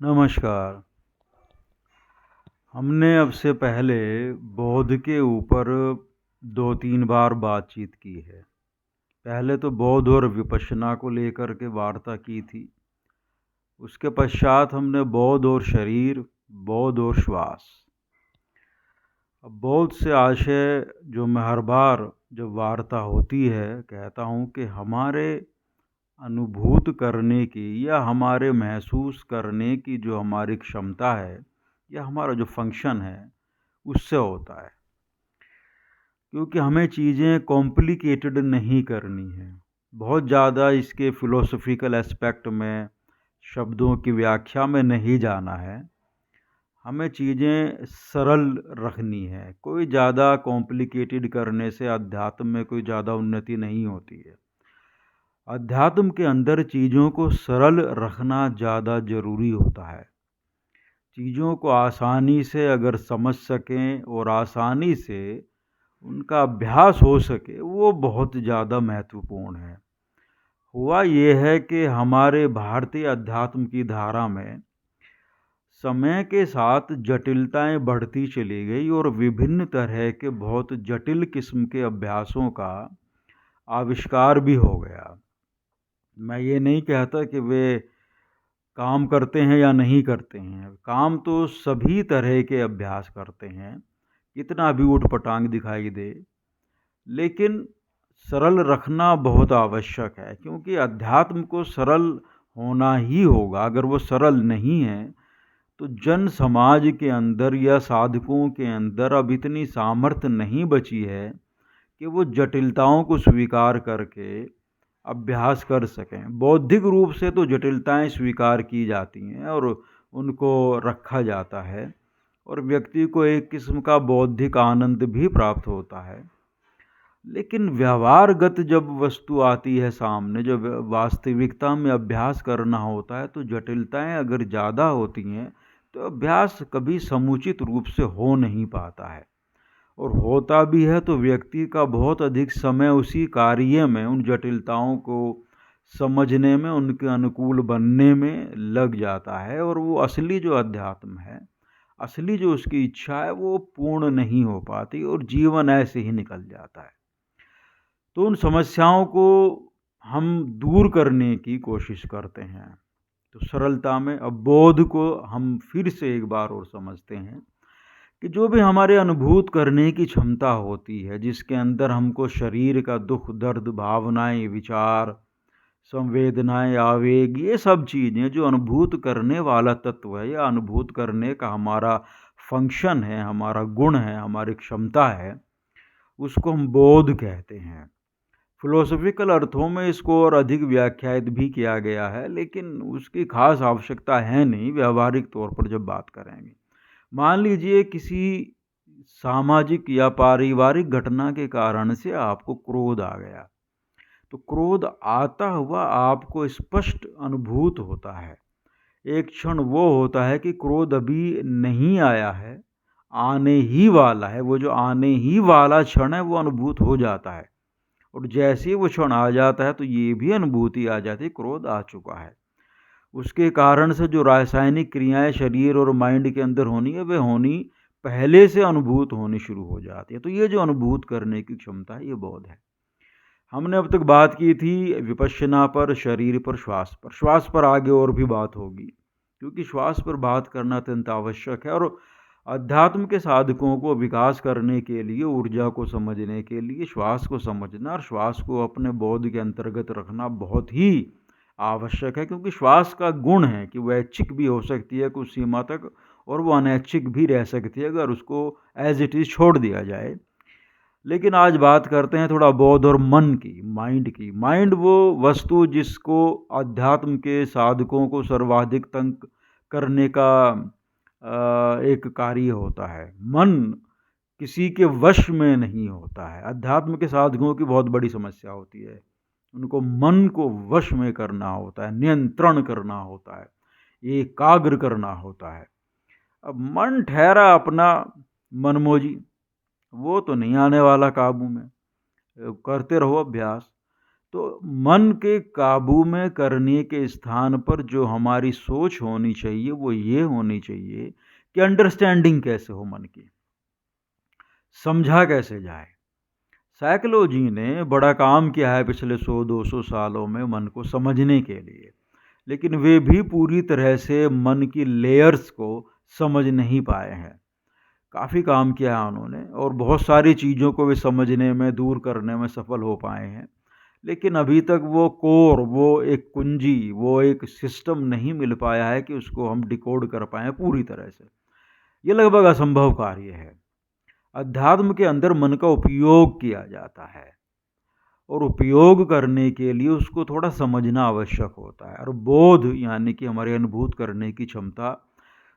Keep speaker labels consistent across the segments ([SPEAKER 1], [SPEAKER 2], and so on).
[SPEAKER 1] नमस्कार। हमने अब से पहले बौद्ध के ऊपर 2-3 बार बातचीत की है। पहले तो बौद्ध और विपश्यना को लेकर के वार्ता की थी। उसके पश्चात हमने बौद्ध और शरीर, बौद्ध और श्वास। अब बौद्ध से आशय जो मैं हर बार जब वार्ता होती है कहता हूँ कि हमारे अनुभूत करने की या हमारे महसूस करने की जो हमारी क्षमता है या हमारा जो फंक्शन है उससे होता है। क्योंकि हमें चीज़ें कॉम्प्लिकेटेड नहीं करनी है, बहुत ज़्यादा इसके फ़िलोसॉफ़िकल एस्पेक्ट में, शब्दों की व्याख्या में नहीं जाना है। हमें चीज़ें सरल रखनी है। कोई ज़्यादा कॉम्प्लिकेटेड करने से अध्यात्म में कोई ज़्यादा उन्नति नहीं होती है। अध्यात्म के अंदर चीज़ों को सरल रखना ज़्यादा ज़रूरी होता है। चीज़ों को आसानी से अगर समझ सकें और आसानी से उनका अभ्यास हो सके, वो बहुत ज़्यादा महत्वपूर्ण है। हुआ ये है कि हमारे भारतीय अध्यात्म की धारा में समय के साथ जटिलताएं बढ़ती चली गई और विभिन्न तरह के बहुत जटिल किस्म के अभ्यासों का आविष्कार भी हो गया। मैं ये नहीं कहता कि वे काम करते हैं या नहीं करते हैं। काम तो सभी तरह के अभ्यास करते हैं, कितना भी ऊट-पटांग दिखाई दे, लेकिन सरल रखना बहुत आवश्यक है। क्योंकि अध्यात्म को सरल होना ही होगा। अगर वो सरल नहीं है तो जन समाज के अंदर या साधकों के अंदर अब इतनी सामर्थ्य नहीं बची है कि वो जटिलताओं को स्वीकार करके अभ्यास कर सकें। बौद्धिक रूप से तो जटिलताएं स्वीकार की जाती हैं और उनको रखा जाता है और व्यक्ति को एक किस्म का बौद्धिक आनंद भी प्राप्त होता है। लेकिन व्यवहारगत जब वस्तु आती है सामने, जब वास्तविकता में अभ्यास करना होता है, तो जटिलताएं अगर ज़्यादा होती हैं तो अभ्यास कभी समुचित रूप से हो नहीं पाता है। और होता भी है तो व्यक्ति का बहुत अधिक समय उसी कार्य में, उन जटिलताओं को समझने में, उनके अनुकूल बनने में लग जाता है और वो असली जो अध्यात्म है, असली जो उसकी इच्छा है, वो पूर्ण नहीं हो पाती और जीवन ऐसे ही निकल जाता है। तो उन समस्याओं को हम दूर करने की कोशिश करते हैं। तो सरलता में अब बोध को हम फिर से एक बार और समझते हैं कि जो भी हमारे अनुभूत करने की क्षमता होती है, जिसके अंदर हमको शरीर का दुख दर्द, भावनाएं, विचार, संवेदनाएं, आवेग, ये सब चीज़ें जो अनुभूत करने वाला तत्व है या अनुभूत करने का हमारा फंक्शन है, हमारा गुण है, हमारी क्षमता है, उसको हम बोध कहते हैं। फिलोसॉफिकल अर्थों में इसको और अधिक व्याख्यायित भी किया गया है, लेकिन उसकी खास आवश्यकता है नहीं व्यावहारिक तौर पर जब बात करेंगे। मान लीजिए किसी सामाजिक या पारिवारिक घटना के कारण से आपको क्रोध आ गया, तो क्रोध आता हुआ आपको स्पष्ट अनुभूत होता है। एक क्षण वो होता है कि क्रोध अभी नहीं आया है, आने ही वाला है। वो जो आने ही वाला क्षण है वो अनुभूत हो जाता है और जैसे ही वो क्षण आ जाता है तो ये भी अनुभूति आ जाती है क्रोध आ चुका है। उसके कारण से जो रासायनिक क्रियाएं शरीर और माइंड के अंदर होनी है, वे होनी पहले से अनुभूत होनी शुरू हो जाती है। तो ये जो अनुभूत करने की क्षमता है, ये बोध है। हमने अब तक बात की थी विपश्यना पर, शरीर पर, श्वास पर। श्वास पर आगे और भी बात होगी, क्योंकि श्वास पर बात करना अत्यंत आवश्यक है। और अध्यात्म के साधकों को विकास करने के लिए, ऊर्जा को समझने के लिए श्वास को समझना और श्वास को अपने बोध के अंतर्गत रखना बहुत ही आवश्यक है। क्योंकि श्वास का गुण है कि वह ऐच्छिक भी हो सकती है कुछ सीमा तक और वो अनैच्छिक भी रह सकती है अगर उसको एज इट इज़ छोड़ दिया जाए। लेकिन आज बात करते हैं थोड़ा बोध और मन की, माइंड की। माइंड वो वस्तु जिसको अध्यात्म के साधकों को सर्वाधिक तंग करने का एक कार्य होता है। मन किसी के वश में नहीं होता है। अध्यात्म के साधकों की बहुत बड़ी समस्या होती है, उनको मन को वश में करना होता है, नियंत्रण करना होता है, एकाग्र करना होता है। अब मन ठहरा अपना मनमोजी, वो तो नहीं आने वाला काबू में। करते रहो अभ्यास। तो मन के काबू में करने के स्थान पर जो हमारी सोच होनी चाहिए वो ये होनी चाहिए कि अंडरस्टैंडिंग कैसे हो मन की, समझा कैसे जाए। साइकोलॉजी ने बड़ा काम किया है पिछले 100-200 सालों में मन को समझने के लिए, लेकिन वे भी पूरी तरह से मन की लेयर्स को समझ नहीं पाए हैं। काफ़ी काम किया है उन्होंने और बहुत सारी चीज़ों को वे समझने में, दूर करने में सफल हो पाए हैं, लेकिन अभी तक वो कोर, वो एक कुंजी, वो एक सिस्टम नहीं मिल पाया है कि उसको हम डिकोड कर पाएँ पूरी तरह से। ये लगभग असंभव कार्य है। अध्यात्म के अंदर मन का उपयोग किया जाता है और उपयोग करने के लिए उसको थोड़ा समझना आवश्यक होता है। और बोध यानी कि हमारे अनुभूत करने की क्षमता,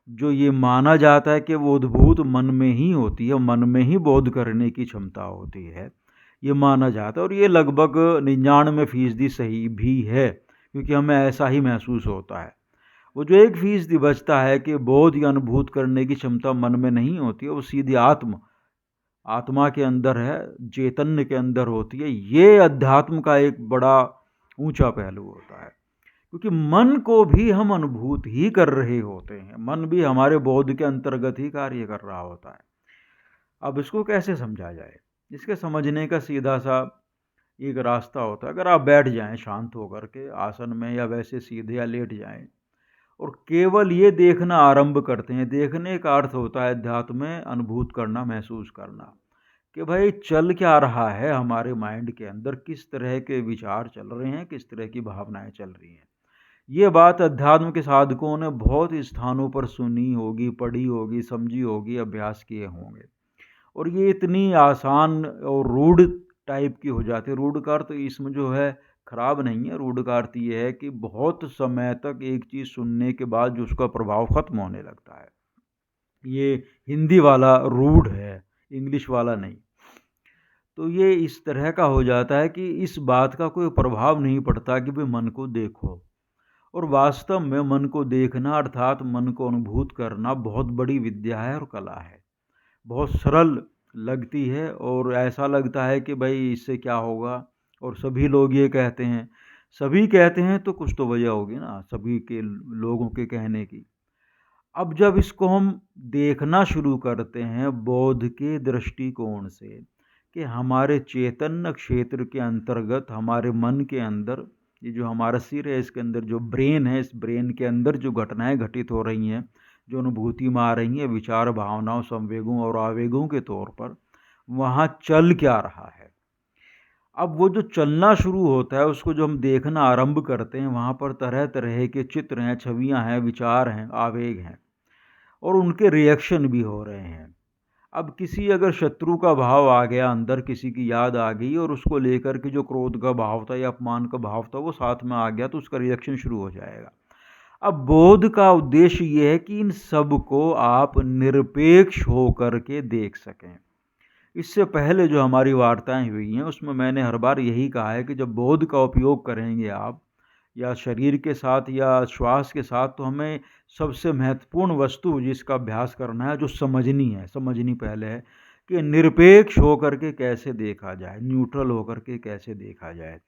[SPEAKER 1] जो ये माना जाता है कि वो उद्भूत मन में ही होती है, मन में ही बोध करने की क्षमता होती है, ये माना जाता है। और ये लगभग 99% सही भी है, क्योंकि हमें ऐसा ही महसूस होता है। वो जो 1% बचता है कि बोध या अनुभूत करने की क्षमता मन में नहीं होती है, वो सीधी आत्मा के अंदर है, चैतन्य के अंदर होती है। ये अध्यात्म का एक बड़ा ऊंचा पहलू होता है, क्योंकि मन को भी हम अनुभूत ही कर रहे होते हैं, मन भी हमारे बोध के अंतर्गत ही कार्य कर रहा होता है। अब इसको कैसे समझा जाए? इसके समझने का सीधा सा एक रास्ता होता है। अगर आप बैठ जाएं शांत होकर के आसन में, या वैसे सीधे या लेट जाएं, और केवल ये देखना आरंभ करते हैं। देखने का अर्थ होता है अध्यात्म में अनुभूत करना, महसूस करना, कि भाई चल क्या रहा है हमारे माइंड के अंदर, किस तरह के विचार चल रहे हैं, किस तरह की भावनाएं चल रही हैं। ये बात अध्यात्म के साधकों ने बहुत स्थानों पर सुनी होगी, पढ़ी होगी, समझी होगी, अभ्यास किए होंगे। और ये इतनी आसान और रूढ़ टाइप की हो जाती है। रूढ़ का अर्थ इसमें जो है खराब नहीं है, रूढ़ का अर्थ ये है कि बहुत समय तक एक चीज़ सुनने के बाद जो उसका प्रभाव खत्म होने लगता है। ये हिंदी वाला रूढ़ है, इंग्लिश वाला नहीं। तो ये इस तरह का हो जाता है कि इस बात का कोई प्रभाव नहीं पड़ता कि भाई मन को देखो। और वास्तव में मन को देखना अर्थात मन को अनुभूत करना बहुत बड़ी विद्या है और कला है। बहुत सरल लगती है और ऐसा लगता है कि भाई इससे क्या होगा, और सभी लोग ये कहते हैं। सभी कहते हैं तो कुछ तो वजह होगी ना सभी के लोगों के कहने की। अब जब इसको हम देखना शुरू करते हैं बोध के दृष्टिकोण से, कि हमारे चैतन्य क्षेत्र के अंतर्गत हमारे मन के अंदर, ये जो हमारा सिर है इसके अंदर जो ब्रेन है, इस ब्रेन के अंदर जो घटनाएं घटित हो रही हैं, जो अनुभूति में आ रही हैं, विचार, भावनाओं, संवेगों और आवेगों के तौर पर, वहाँ चल क्या रहा है। अब वो जो चलना शुरू होता है उसको जो हम देखना आरंभ करते हैं, वहाँ पर तरह तरह के चित्र हैं, छवियाँ हैं, विचार हैं, आवेग हैं, और उनके रिएक्शन भी हो रहे हैं। अब किसी अगर शत्रु का भाव आ गया अंदर, किसी की याद आ गई और उसको लेकर के जो क्रोध का भाव था या अपमान का भाव था वो साथ में आ गया, तो उसका रिएक्शन शुरू हो जाएगा। अब बोध का उद्देश्य ये है कि इन सब को आप निरपेक्ष होकर के देख सकें। इससे पहले जो हमारी वार्ताएं हुई हैं उसमें मैंने हर बार यही कहा है कि जब बोध का उपयोग करेंगे आप, या शरीर के साथ या श्वास के साथ, तो हमें सबसे महत्वपूर्ण वस्तु जिसका अभ्यास करना है, जो समझनी पहले है, कि निरपेक्ष होकर के कैसे देखा जाए, न्यूट्रल होकर के कैसे देखा जाए।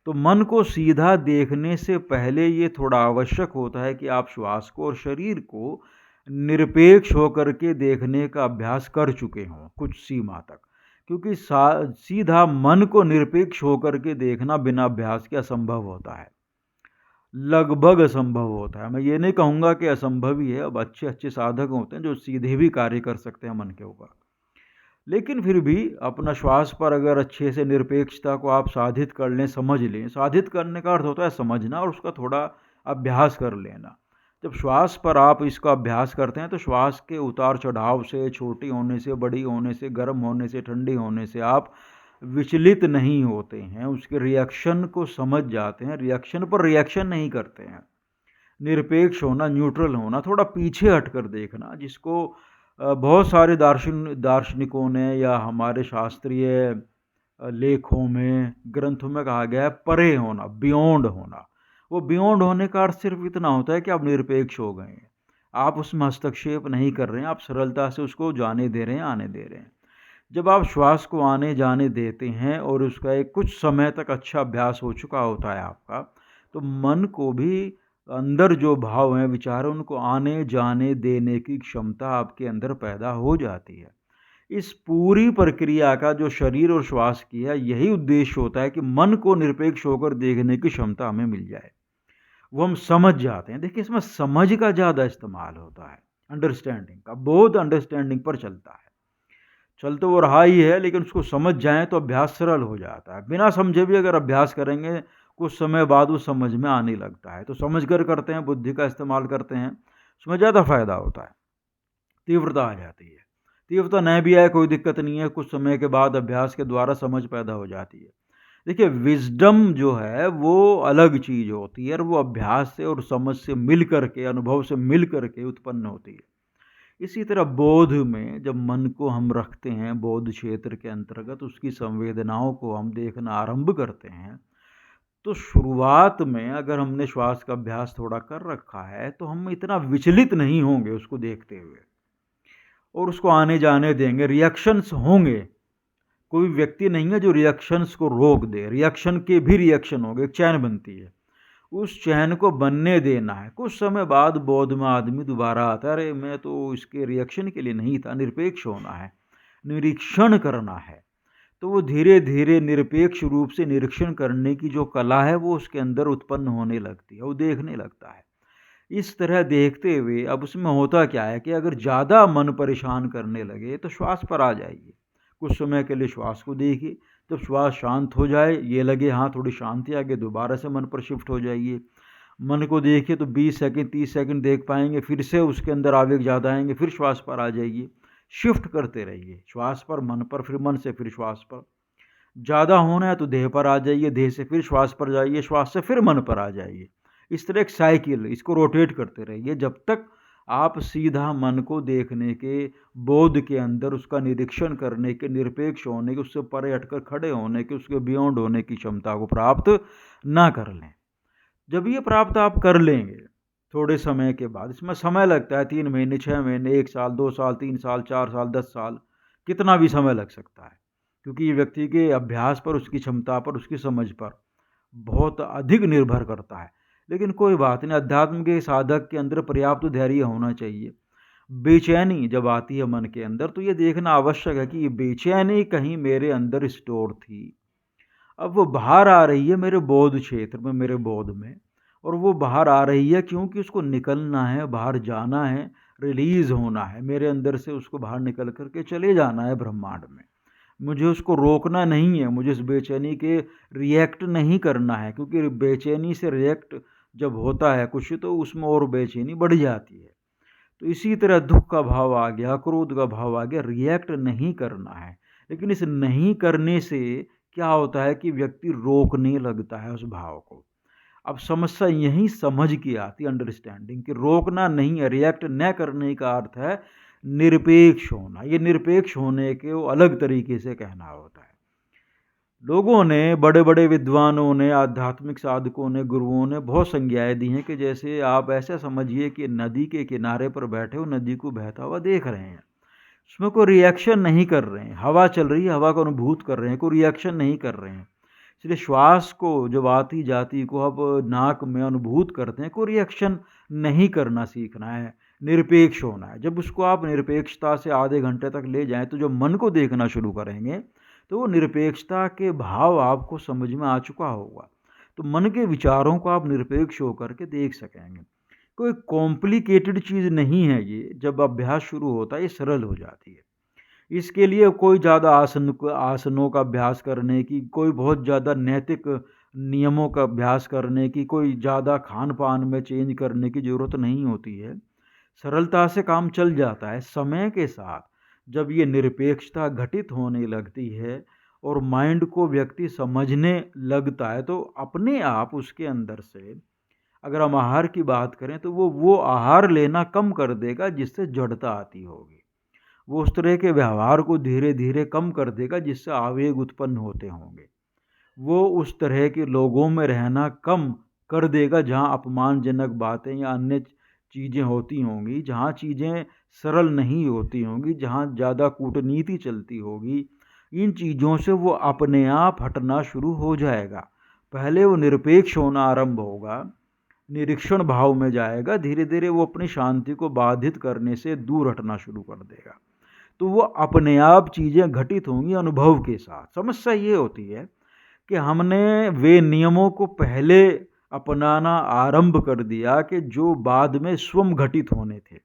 [SPEAKER 1] तो मन को सीधा देखने से पहले ये थोड़ा आवश्यक होता है कि आप श्वास को और शरीर को निरपेक्ष होकर के देखने का अभ्यास कर चुके हों कुछ सीमा तक, क्योंकि सीधा मन को निरपेक्ष होकर के देखना बिना अभ्यास के असंभव होता है, लगभग असंभव होता है। मैं ये नहीं कहूँगा कि असंभव ही है, अब अच्छे अच्छे साधक होते हैं जो सीधे भी कार्य कर सकते हैं मन के ऊपर, लेकिन फिर भी अपना श्वास पर अगर अच्छे से निरपेक्षता को आप साधित कर लें, समझ लें। साधित करने का अर्थ होता है समझना और उसका थोड़ा अभ्यास कर लेना। जब श्वास पर आप इसका अभ्यास करते हैं तो श्वास के उतार चढ़ाव से, छोटी होने से, बड़ी होने से, गर्म होने से, ठंडी होने से आप विचलित नहीं होते हैं, उसके रिएक्शन को समझ जाते हैं, रिएक्शन पर रिएक्शन नहीं करते हैं। निरपेक्ष होना, न्यूट्रल होना, थोड़ा पीछे हटकर देखना, जिसको बहुत सारे दार्शनिकों ने या हमारे शास्त्रीय लेखों में, ग्रंथों में कहा गया है परे होना, बियॉन्ड होना। वो बियॉन्ड होने का अर्थ सिर्फ इतना होता है कि आप निरपेक्ष हो गए हैं, आप उसमें हस्तक्षेप नहीं कर रहे हैं, आप सरलता से उसको जाने दे रहे हैं, आने दे रहे हैं। जब आप श्वास को आने जाने देते हैं और उसका एक कुछ समय तक अच्छा अभ्यास हो चुका होता है आपका, तो मन को भी अंदर जो भाव हैं, विचार हैं, उनको आने जाने देने की क्षमता आपके अंदर पैदा हो जाती है। इस पूरी प्रक्रिया का जो शरीर और श्वास की है, यही उद्देश्य होता है कि मन को निरपेक्ष होकर देखने की क्षमता हमें मिल जाए, वो हम समझ जाते हैं। देखिए, इसमें समझ का ज़्यादा इस्तेमाल होता है, अंडरस्टैंडिंग का। बहुत अंडरस्टैंडिंग पर चलता है, चल तो वो रहा ही है, लेकिन उसको समझ जाएं तो अभ्यास सरल हो जाता है। बिना समझे भी अगर अभ्यास करेंगे, कुछ समय बाद वो समझ में आने लगता है। तो समझ कर करते हैं, बुद्धि का इस्तेमाल करते हैं, उसमें ज़्यादा फायदा होता है, तीव्रता आ जाती है। तीव्रता न भी आए कोई दिक्कत नहीं है, कुछ समय के बाद अभ्यास के द्वारा समझ पैदा हो जाती है। देखिए, विजडम जो है वो अलग चीज़ होती है, और वो अभ्यास से और समझ से मिल करके, अनुभव से मिल करके उत्पन्न होती है। इसी तरह बोध में जब मन को हम रखते हैं, बोध क्षेत्र के अंतर्गत उसकी संवेदनाओं को हम देखना आरंभ करते हैं, तो शुरुआत में अगर हमने श्वास का अभ्यास थोड़ा कर रखा है, तो हम इतना विचलित नहीं होंगे उसको देखते हुए, और उसको आने जाने देंगे। रिएक्शंस होंगे, कोई व्यक्ति नहीं है जो रिएक्शंस को रोक दे, रिएक्शन के भी रिएक्शन होंगे, एक चैन बनती है, उस चैन को बनने देना है। कुछ समय बाद बोध में आदमी दोबारा आता है, अरे मैं तो इसके रिएक्शन के लिए नहीं था, निरपेक्ष होना है, निरीक्षण करना है। तो वो धीरे धीरे निरपेक्ष रूप से निरीक्षण करने की जो कला है वो उसके अंदर उत्पन्न होने लगती है, वो देखने लगता है। इस तरह देखते हुए अब उसमें होता क्या है कि अगर ज़्यादा मन परेशान करने लगे तो श्वास पर आ जाइए, कुछ समय के लिए श्वास को देखिए। जब श्वास शांत हो जाए, ये लगे हाँ थोड़ी शांति आ गई, दोबारा से मन पर शिफ्ट हो जाइए। मन को देखिए तो 20 सेकंड 30 सेकंड देख पाएंगे, फिर से उसके अंदर आवेग ज़्यादा आएंगे, फिर श्वास पर आ जाइए। शिफ्ट करते रहिए, श्वास पर, मन पर, फिर मन से फिर श्वास पर। ज़्यादा होना है तो देह पर आ जाइए, देह से फिर श्वास पर जाइए, श्वास से फिर मन पर आ जाइए। इस तरह एक साइकिल, इसको रोटेट करते रहिए जब तक आप सीधा मन को देखने के, बोध के अंदर उसका निरीक्षण करने के, निरपेक्ष होने के, उससे परे हटकर खड़े होने के, उसके बियॉन्ड होने की क्षमता को प्राप्त ना कर लें। जब ये प्राप्त आप कर लेंगे थोड़े समय के बाद, इसमें समय लगता है 3 महीने, 6 महीने, 1 साल, 2 साल, 3 साल, 4 साल, 10 साल, कितना भी समय लग सकता है, क्योंकि ये व्यक्ति के अभ्यास पर, उसकी क्षमता पर, उसकी समझ पर बहुत अधिक निर्भर करता है। लेकिन कोई बात नहीं, अध्यात्म के साधक के अंदर पर्याप्त धैर्य होना चाहिए। बेचैनी जब आती है मन के अंदर, तो ये देखना आवश्यक है कि ये बेचैनी कहीं मेरे अंदर स्टोर थी, अब वो बाहर आ रही है मेरे बोध क्षेत्र में, मेरे बोध में, और वो बाहर आ रही है क्योंकि उसको निकलना है, बाहर जाना है, रिलीज होना है मेरे अंदर से, उसको बाहर निकल करके चले जाना है ब्रह्मांड में। मुझे उसको रोकना नहीं है, मुझे इस बेचैनी के रिएक्ट नहीं करना है, क्योंकि बेचैनी से रिएक्ट जब होता है कुछ, तो उसमें और बेचैनी बढ़ जाती है। तो इसी तरह दुख का भाव आ गया, क्रोध का भाव आ गया, रिएक्ट नहीं करना है। लेकिन इस नहीं करने से क्या होता है कि व्यक्ति रोकने लगता है उस भाव को। अब समस्या यही समझ की आती, अंडरस्टैंडिंग, कि रोकना नहीं है, रिएक्ट न करने का अर्थ है निरपेक्ष होना। ये निरपेक्ष होने के वो अलग तरीके से कहना होता है। लोगों ने, बड़े बड़े विद्वानों ने, आध्यात्मिक साधकों ने, गुरुओं ने बहुत संज्ञाएं दी हैं कि जैसे आप ऐसा समझिए कि नदी के किनारे पर बैठे हो, नदी को बहता हुआ देख रहे हैं, उसमें कोई रिएक्शन नहीं कर रहे हैं, हवा चल रही है, हवा को अनुभूत कर रहे हैं, कोई रिएक्शन नहीं कर रहे हैं। इसलिए श्वास को जब आती जाती को आप नाक में अनुभूत करते हैं, कोई रिएक्शन नहीं करना सीखना है, निरपेक्ष होना है। जब उसको आप निरपेक्षता से आधे घंटे तक ले जाएं, तो जब मन को देखना शुरू करेंगे तो वो निरपेक्षता के भाव आपको समझ में आ चुका होगा, तो मन के विचारों को आप निरपेक्ष होकर के देख सकेंगे। कोई कॉम्प्लिकेटेड चीज़ नहीं है ये, जब अभ्यास शुरू होता है ये सरल हो जाती है। इसके लिए कोई ज़्यादा आसनों का अभ्यास करने की, कोई बहुत ज़्यादा नैतिक नियमों का अभ्यास करने की, कोई ज़्यादा खान पान में चेंज करने की ज़रूरत नहीं होती है। सरलता से काम चल जाता है। समय के साथ जब ये निरपेक्षता घटित होने लगती है और माइंड को व्यक्ति समझने लगता है, तो अपने आप उसके अंदर से, अगर हम आहार की बात करें तो वो आहार लेना कम कर देगा जिससे जड़ता आती होगी। वो उस तरह के व्यवहार को धीरे धीरे कम कर देगा जिससे आवेग उत्पन्न होते होंगे। वो उस तरह के लोगों में रहना कम कर देगा जहाँ अपमानजनक बातें या अन्य चीज़ें होती होंगी, जहाँ चीज़ें सरल नहीं होती होंगी, जहाँ ज़्यादा कूटनीति चलती होगी, इन चीज़ों से वो अपने आप हटना शुरू हो जाएगा। पहले वो निरपेक्ष होना आरंभ होगा, निरीक्षण भाव में जाएगा, धीरे धीरे वो अपनी शांति को बाधित करने से दूर हटना शुरू कर देगा। तो वो अपने आप चीज़ें घटित होंगी अनुभव के साथ। समस्या ये होती है कि हमने वे नियमों को पहले अपनाना आरंभ कर दिया कि जो बाद में स्वयं घटित होने थे।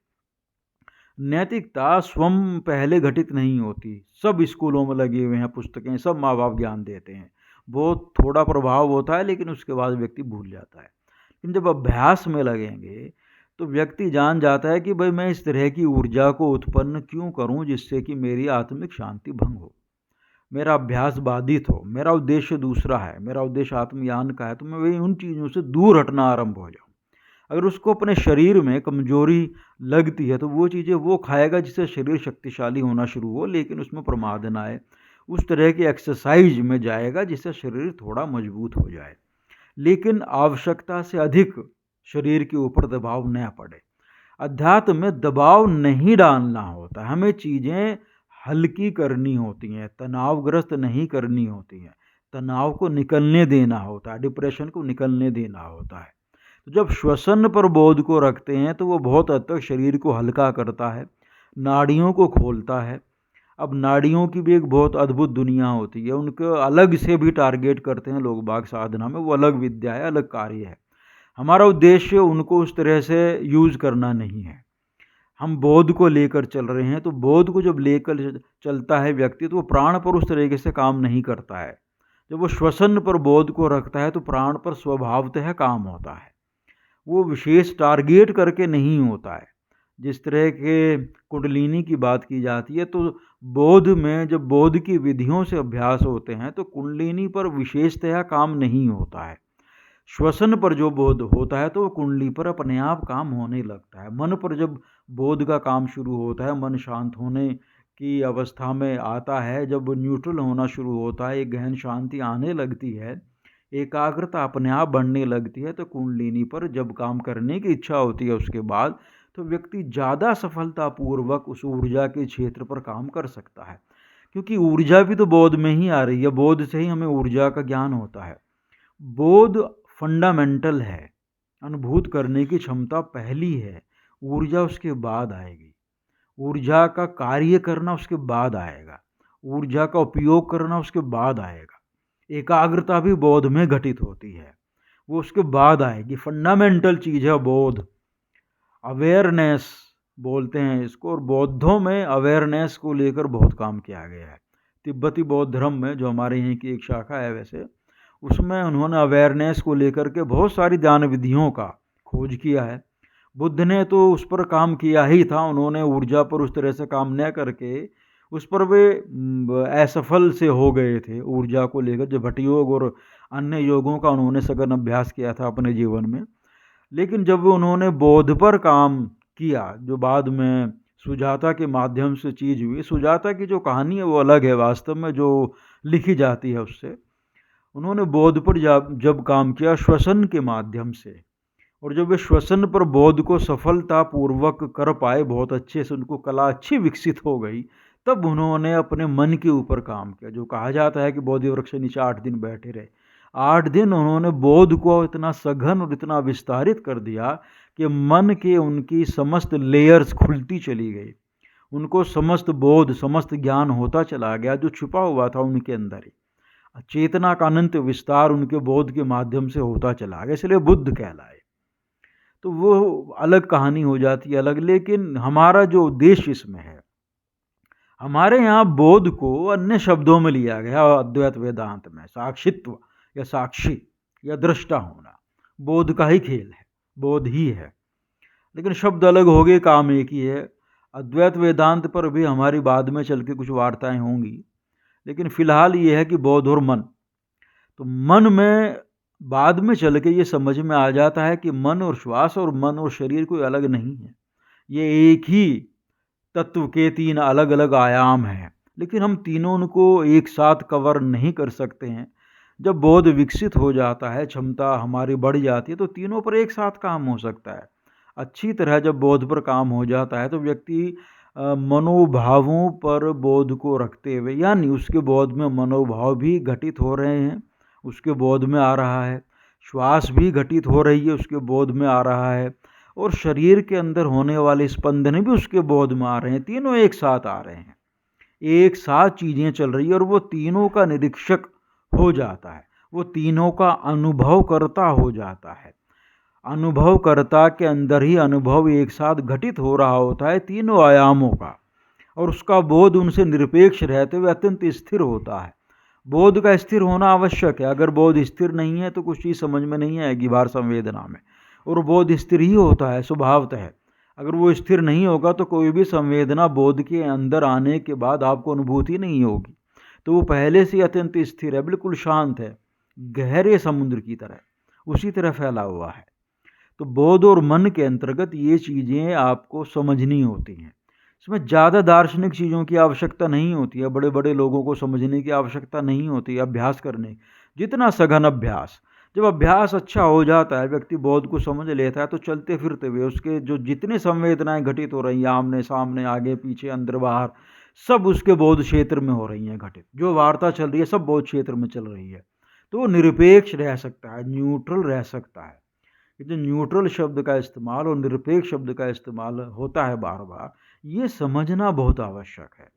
[SPEAKER 1] नैतिकता स्वयं पहले घटित नहीं होती। सब स्कूलों में लगे हुए हैं पुस्तकें, सब माँ बाप ज्ञान देते हैं, बहुत थोड़ा प्रभाव होता है, लेकिन उसके बाद व्यक्ति भूल जाता है। लेकिन जब अभ्यास में लगेंगे तो व्यक्ति जान जाता है कि भाई मैं इस तरह की ऊर्जा को उत्पन्न क्यों करूं जिससे कि मेरी आत्मिक शांति भंग हो, मेरा अभ्यास बाधित हो, मेरा उद्देश्य दूसरा है, मेरा उद्देश्य आत्मज्ञान का है, तो मैं वही उन चीज़ों से दूर हटना आरंभ हो जाऊँ। अगर उसको अपने शरीर में कमजोरी लगती है तो वो चीज़ें वो खाएगा जिससे शरीर शक्तिशाली होना शुरू हो, लेकिन उसमें प्रमाद न आए। उस तरह की एक्सरसाइज में जाएगा जिससे शरीर थोड़ा मजबूत हो जाए, लेकिन आवश्यकता से अधिक शरीर के ऊपर दबाव न पड़े। अध्यात्म में दबाव नहीं डालना होता, हमें चीज़ें हल्की करनी होती हैं, तनावग्रस्त नहीं करनी होती हैं, तनाव को निकलने देना होता है, डिप्रेशन को निकलने देना होता है। तो जब श्वसन पर बोध को रखते हैं तो वो बहुत हद तक शरीर को हल्का करता है, नाड़ियों को खोलता है। अब नाड़ियों की भी एक बहुत अद्भुत दुनिया होती है, उनको अलग से भी टारगेट करते हैं लोग बाग साधना में, वो अलग विद्या है, अलग कार्य है। हमारा उद्देश्य उनको उस तरह से यूज़ करना नहीं है। हम बोध को लेकर चल रहे हैं, तो बोध को जब लेकर चलता है व्यक्ति तो वो प्राण पर उस तरीके से काम नहीं करता है। जब वो श्वसन पर बोध को रखता है तो प्राण पर स्वभावतः काम होता है, वो विशेष टारगेट करके नहीं होता है। जिस तरह के कुंडलिनी की बात की जाती है, तो बोध में जब बोध की विधियों से अभ्यास होते हैं तो कुंडलिनी पर विशेषतः काम नहीं होता है। श्वसन पर जो बोध होता है तो वो कुंडली पर अपने आप काम होने लगता है। मन पर जब बोध का काम शुरू होता है, मन शांत होने की अवस्था में आता है, जब न्यूट्रल होना शुरू होता है, एक गहन शांति आने लगती है, एकाग्रता अपने आप बढ़ने लगती है, तो कुंडलिनी पर जब काम करने की इच्छा होती है उसके बाद तो व्यक्ति ज़्यादा सफलतापूर्वक उस ऊर्जा के क्षेत्र पर काम कर सकता है। क्योंकि ऊर्जा भी तो बोध में ही आ रही है, बोध से ही हमें ऊर्जा का ज्ञान होता है। बोध फंडामेंटल है, अनुभूत करने की क्षमता पहली है, ऊर्जा उसके बाद आएगी। ऊर्जा का कार्य करना उसके बाद आएगा, ऊर्जा का उपयोग करना उसके बाद आएगा। एकाग्रता भी बोध में घटित होती है, वो उसके बाद आएगी। फंडामेंटल चीज़ है बोध, अवेयरनेस बोलते हैं इसको, और बौद्धों में अवेयरनेस को लेकर बहुत काम किया गया है। तिब्बती बौद्ध धर्म में, जो हमारे यहाँ की एक शाखा है वैसे, उसमें उन्होंने अवेयरनेस को लेकर के बहुत सारी ध्यान विधियों का खोज किया है। बुद्ध ने तो उस पर काम किया ही था, उन्होंने ऊर्जा पर उस तरह से काम न करके उस पर वे असफल से हो गए थे। ऊर्जा को लेकर जो भट्ट योग और अन्य योगों का उन्होंने सघन अभ्यास किया था अपने जीवन में, लेकिन जब उन्होंने बोध पर काम किया, जो बाद में सुजाता के माध्यम से चीज़ हुई, सुजाता की जो कहानी है वो अलग है वास्तव में, जो लिखी जाती है उससे। उन्होंने बोध पर जब काम किया श्वसन के माध्यम से, और जब वे श्वसन पर बोध को सफलतापूर्वक कर पाए, बहुत अच्छे से उनको कला अच्छी विकसित हो गई, तब उन्होंने अपने मन के ऊपर काम किया। जो कहा जाता है कि बोधि वृक्ष नीचे 8 दिन बैठे रहे, 8 दिन उन्होंने बोध को इतना सघन और इतना विस्तारित कर दिया कि मन के उनकी समस्त लेयर्स खुलती चली गई, उनको समस्त बोध समस्त ज्ञान होता चला गया जो छुपा हुआ था उनके अंदर ही। चेतना का अनंत विस्तार उनके बोध के माध्यम से होता चला गया, इसलिए बुद्ध कहलाए। तो वो अलग कहानी हो जाती है अलग, लेकिन हमारा जो उद्देश्य इसमें है, हमारे यहाँ बोध को अन्य शब्दों में लिया गया अद्वैत वेदांत में, साक्षित्व या साक्षी या दृष्टा होना, बोध का ही खेल है, बोध ही है, लेकिन शब्द अलग हो गए, काम एक ही है। अद्वैत वेदांत पर भी हमारी बाद में चल के कुछ वार्ताएं होंगी, लेकिन फिलहाल ये है कि बोध और मन। तो मन में बाद में चल के ये समझ में आ जाता है कि मन और श्वास और मन और शरीर कोई अलग नहीं है, ये एक ही तत्व के 3 अलग अलग आयाम हैं, लेकिन हम तीनों को एक साथ कवर नहीं कर सकते हैं। जब बोध विकसित हो जाता है, क्षमता हमारी बढ़ जाती है, तो तीनों पर एक साथ काम हो सकता है। अच्छी तरह जब बोध पर काम हो जाता है तो व्यक्ति मनोभावों पर बोध को रखते हुए, यानी उसके बोध में मनोभाव भी घटित हो रहे हैं, उसके बोध में आ रहा है, श्वास भी घटित हो रही है, उसके बोध में आ रहा है, और शरीर के अंदर होने वाले स्पंदन भी उसके बोध में आ रहे हैं। तीनों एक साथ आ रहे हैं, एक साथ चीज़ें चल रही है, और वो तीनों का निरीक्षक हो जाता है, वो तीनों का अनुभव करता हो जाता है। अनुभवकर्ता के अंदर ही अनुभव एक साथ घटित हो रहा होता है तीनों आयामों का, और उसका बोध उनसे निरपेक्ष रहते हुए अत्यंत स्थिर होता है। बोध का स्थिर होना आवश्यक है। अगर बोध स्थिर नहीं है तो कुछ चीज़ समझ में नहीं आएगी बाहर संवेदना में, और बोध स्थिर ही होता है स्वभावतः। अगर वो स्थिर नहीं होगा तो कोई भी संवेदना बोध के अंदर आने के बाद आपको अनुभूति नहीं होगी। तो वो पहले से अत्यंत स्थिर है, बिल्कुल शांत है, गहरे समुद्र की तरह, उसी तरह फैला हुआ है। तो बोध और मन के अंतर्गत ये चीज़ें आपको समझनी होती हैं। इसमें ज़्यादा दार्शनिक चीज़ों की आवश्यकता नहीं होती है, बड़े बड़े लोगों को समझने की आवश्यकता नहीं होती है अभ्यास करने। जितना सघन अभ्यास, जब अभ्यास अच्छा हो जाता है, व्यक्ति बोध को समझ लेता है, तो चलते फिरते हुए उसके जो जितने संवेदनाएं घटित हो रही हैं, आमने सामने, आगे पीछे, अंदर बाहर, सब उसके बोध क्षेत्र में हो रही हैं घटित। जो वार्ता चल रही है सब बोध क्षेत्र में चल रही है। तो वो निरपेक्ष रह सकता है, न्यूट्रल रह सकता है। जो न्यूट्रल शब्द का इस्तेमाल और निरपेक्ष शब्द का इस्तेमाल होता है बार बार, ये समझना बहुत आवश्यक है।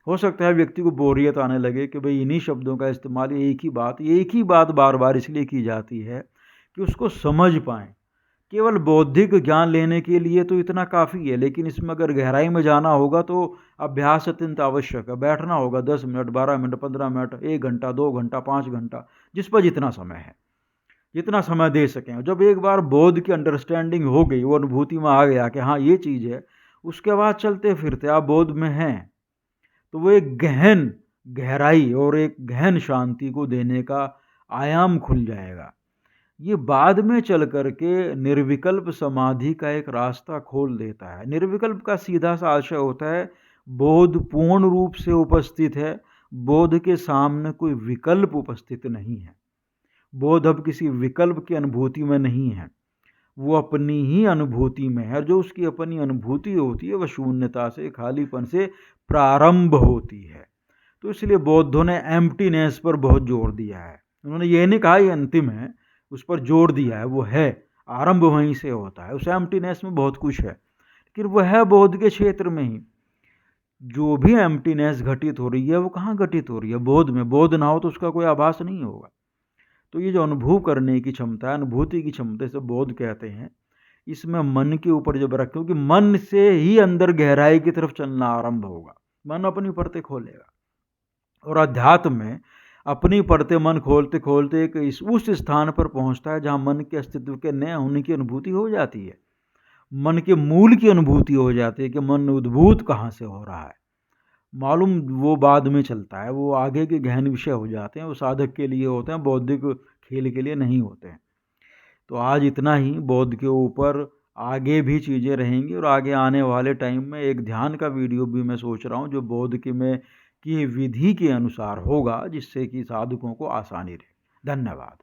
[SPEAKER 1] हो सकता है व्यक्ति को बोरियत आने लगे कि भाई इन्हीं शब्दों का इस्तेमाल, एक ही बात बार बार इसलिए की जाती है कि उसको समझ पाएं। केवल बौद्धिक ज्ञान लेने के लिए तो इतना काफ़ी है, लेकिन इसमें अगर गहराई में जाना होगा तो अभ्यास अत्यंत आवश्यक है। बैठना होगा 10 मिनट, 12 मिनट, 15 मिनट, 1 घंटा, 2 घंटा, 5 घंटा, जिस पर जितना समय है, जितना समय दे सकें। जब एक बार बोध की अंडरस्टैंडिंग हो गई, वो अनुभूति में आ गया कि हाँ ये चीज़ है, उसके बाद चलते फिरते आप बोध में हैं, तो वो एक गहन गहराई और एक गहन शांति को देने का आयाम खुल जाएगा। ये बाद में चल करके निर्विकल्प समाधि का एक रास्ता खोल देता है। निर्विकल्प का सीधा सा आशय होता है बोध पूर्ण रूप से उपस्थित है, बोध के सामने कोई विकल्प उपस्थित नहीं है। बोध अब किसी विकल्प की अनुभूति में नहीं है, वो अपनी ही अनुभूति में है। जो उसकी अपनी अनुभूति होती है वह शून्यता से, खालीपन से प्रारंभ होती है। तो इसलिए बौद्धों ने एम्प्टीनेस पर बहुत जोर दिया है। उन्होंने ये नहीं कहा ये अंतिम है, उस पर जोर दिया है। वो है, आरंभ वहीं से होता है। उस एम्प्टीनेस में बहुत कुछ है, लेकिन वह है बोध के क्षेत्र में ही। जो भी एम्प्टीनेस घटित हो रही है वो कहाँ घटित हो रही है? बोध में। बोध ना हो तो उसका कोई आभास नहीं होगा। तो ये जो अनुभव करने की क्षमता है, अनुभूति की क्षमता से बोध कहते हैं, इसमें मन के ऊपर जब रखें, क्योंकि मन से ही अंदर गहराई की तरफ चलना आरंभ होगा। मन अपनी परतें खोलेगा, और अध्यात्म में अपनी परतें मन खोलते खोलते एक उस स्थान पर पहुंचता है जहां मन के अस्तित्व के न होने की अनुभूति हो जाती है, मन के मूल की अनुभूति हो जाती है कि मन उद्भूत कहाँ से हो रहा है। मालूम वो बाद में चलता है, वो आगे के गहन विषय हो जाते हैं, वो साधक के लिए होते हैं, बौद्धिक खेल के लिए नहीं होते हैं। तो आज इतना ही। बौद्ध के ऊपर आगे भी चीज़ें रहेंगी, और आगे आने वाले टाइम में एक ध्यान का वीडियो भी मैं सोच रहा हूँ जो बौद्ध की विधि के अनुसार होगा, जिससे कि साधकों को आसानी रहे। धन्यवाद।